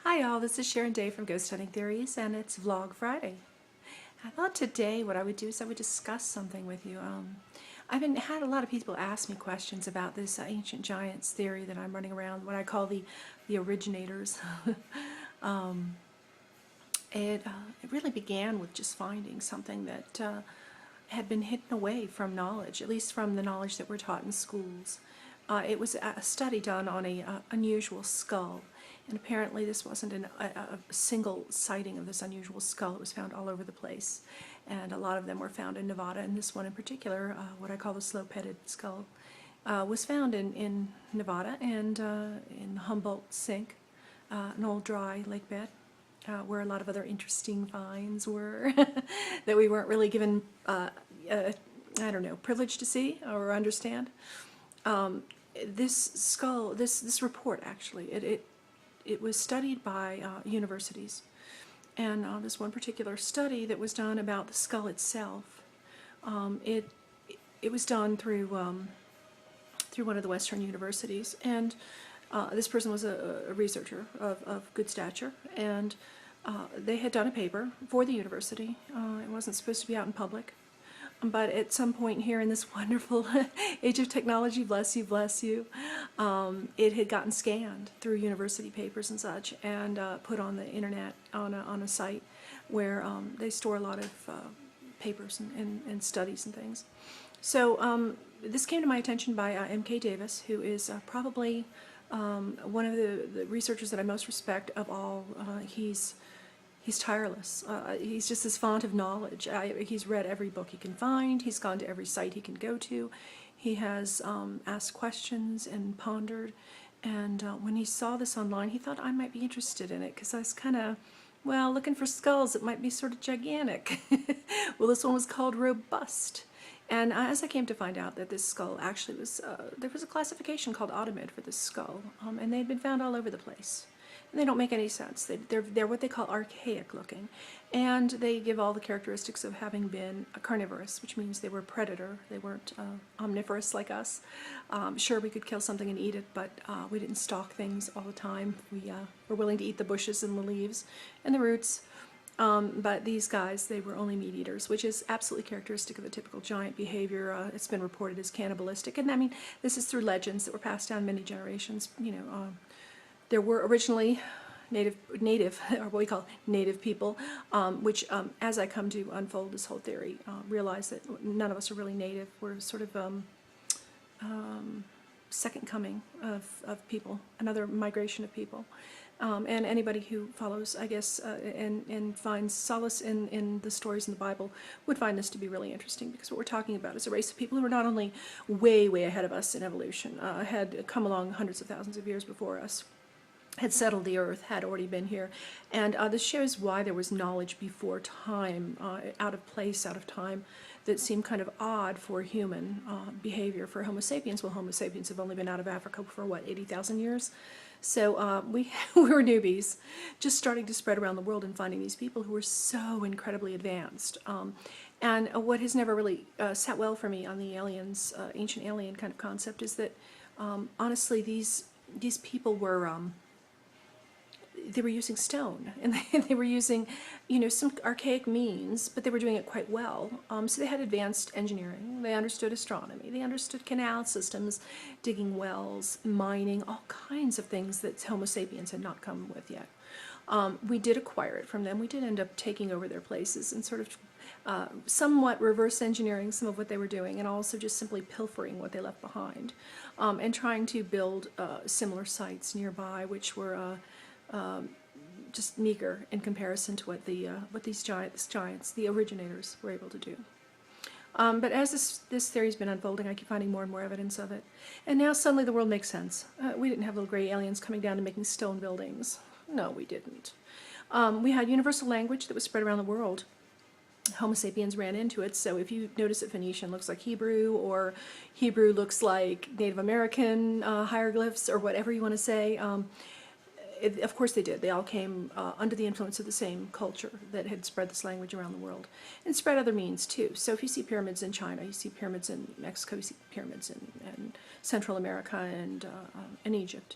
Hi all, this is Sharon Day from Ghost Hunting Theories, and it's Vlog Friday. I thought today what I would do is I would discuss something with you. I've had a lot of people ask me questions about this ancient giants theory that I'm running around, what I call the originators. It really began with just finding something that had been hidden away from knowledge, at least from the knowledge that we're taught in schools. It was a study done on a unusual skull, and apparently this wasn't a single sighting of this unusual skull. It was found all over the place, and a lot of them were found in Nevada, and this one in particular, what I call the slope-headed skull, was found in Nevada and in Humboldt Sink, an old dry lake bed. Where a lot of other interesting finds were that we weren't really given, I don't know, privilege to see or understand. This skull, this report actually, it was studied by universities, and this one particular study that was done about the skull itself, it was done through one of the Western universities, and this person was a researcher of good stature, and they had done a paper for the university. It wasn't supposed to be out in public, but at some point here in this wonderful age of technology, bless you, it had gotten scanned through university papers and such, and put on the internet on a site where they store a lot of papers and studies and things. So this came to my attention by M.K. Davis, who is probably one of the researchers that I most respect of all. He's tireless. He's just this font of knowledge. He's read every book he can find. He's gone to every site he can go to. He has asked questions and pondered. And when he saw this online, he thought I might be interested in it because I was kind of, well, looking for skulls that might be sort of gigantic. Well, this one was called robust. And as I came to find out that this skull actually was, there was a classification called Ottomid for this skull, and they had been found all over the place. And they don't make any sense. They're what they call archaic looking, and they give all the characteristics of having been carnivorous, which means they were a predator. They weren't omnivorous like us. Sure, we could kill something and eat it, but we didn't stalk things all the time. We were willing to eat the bushes and the leaves and the roots. But these guys, they were only meat eaters, which is absolutely characteristic of a typical giant behavior. It's been reported as cannibalistic, and I mean, this is through legends that were passed down many generations. You know, there were originally native, or what we call native people, which, as I come to unfold this whole theory, realize that none of us are really native. We're sort of second coming of people, another migration of people. And anybody who follows, I guess, and finds solace in the stories in the Bible would find this to be really interesting, because what we're talking about is a race of people who are not only way, way ahead of us in evolution, had come along hundreds of thousands of years before us, had settled the earth, had already been here. And this shows why there was knowledge before time, out of place, out of time, that seemed kind of odd for human behavior. For Homo sapiens, well, Homo sapiens have only been out of Africa for, what, 80,000 years? So we were newbies, just starting to spread around the world and finding these people who were so incredibly advanced. And what has never really sat well for me on the aliens, ancient alien kind of concept, is that honestly these people were they were using stone, and they were using, you know, some archaic means, but they were doing it quite well. So they had advanced engineering, they understood astronomy, they understood canal systems, digging wells, mining, all kinds of things that Homo sapiens had not come with yet. We did acquire it from them. We did end up taking over their places and sort of somewhat reverse engineering some of what they were doing, and also just simply pilfering what they left behind, and trying to build similar sites nearby, which were just meager in comparison to what these giants, the originators, were able to do. But as this theory's been unfolding, I keep finding more and more evidence of it. And now suddenly the world makes sense. We didn't have little gray aliens coming down and making stone buildings. No, we didn't. We had universal language that was spread around the world. Homo sapiens ran into it, so if you notice that Phoenician looks like Hebrew, or Hebrew looks like Native American hieroglyphs, or whatever you want to say, of course they did. They all came under the influence of the same culture that had spread this language around the world, and spread other means too. So if you see pyramids in China, you see pyramids in Mexico, you see pyramids in Central America and Egypt.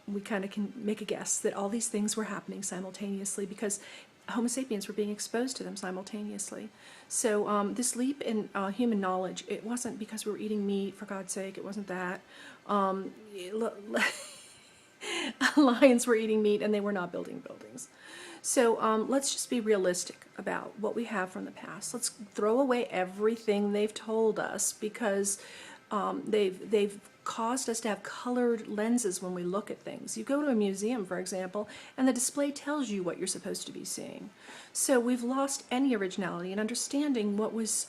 we kind of can make a guess that all these things were happening simultaneously because Homo sapiens were being exposed to them simultaneously. So this leap in human knowledge, it wasn't because we were eating meat, for God's sake, it wasn't that. Lions were eating meat and they were not building buildings. So let's just be realistic about what we have from the past. Let's throw away everything they've told us because they've caused us to have colored lenses when we look at things. You go to a museum, for example, and the display tells you what you're supposed to be seeing. So we've lost any originality and understanding what was.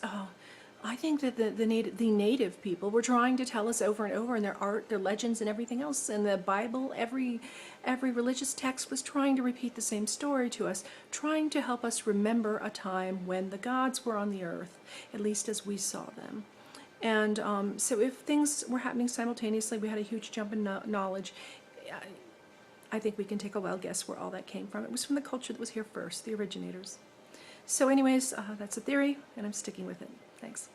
I think that the native people were trying to tell us over and over in their art, their legends, and everything else. In the Bible, every religious text was trying to repeat the same story to us, trying to help us remember a time when the gods were on the earth, at least as we saw them. And so if things were happening simultaneously, we had a huge jump in knowledge. I think we can take a wild guess where all that came from. It was from the culture that was here first, the originators. So anyways, that's a theory, and I'm sticking with it. Thanks.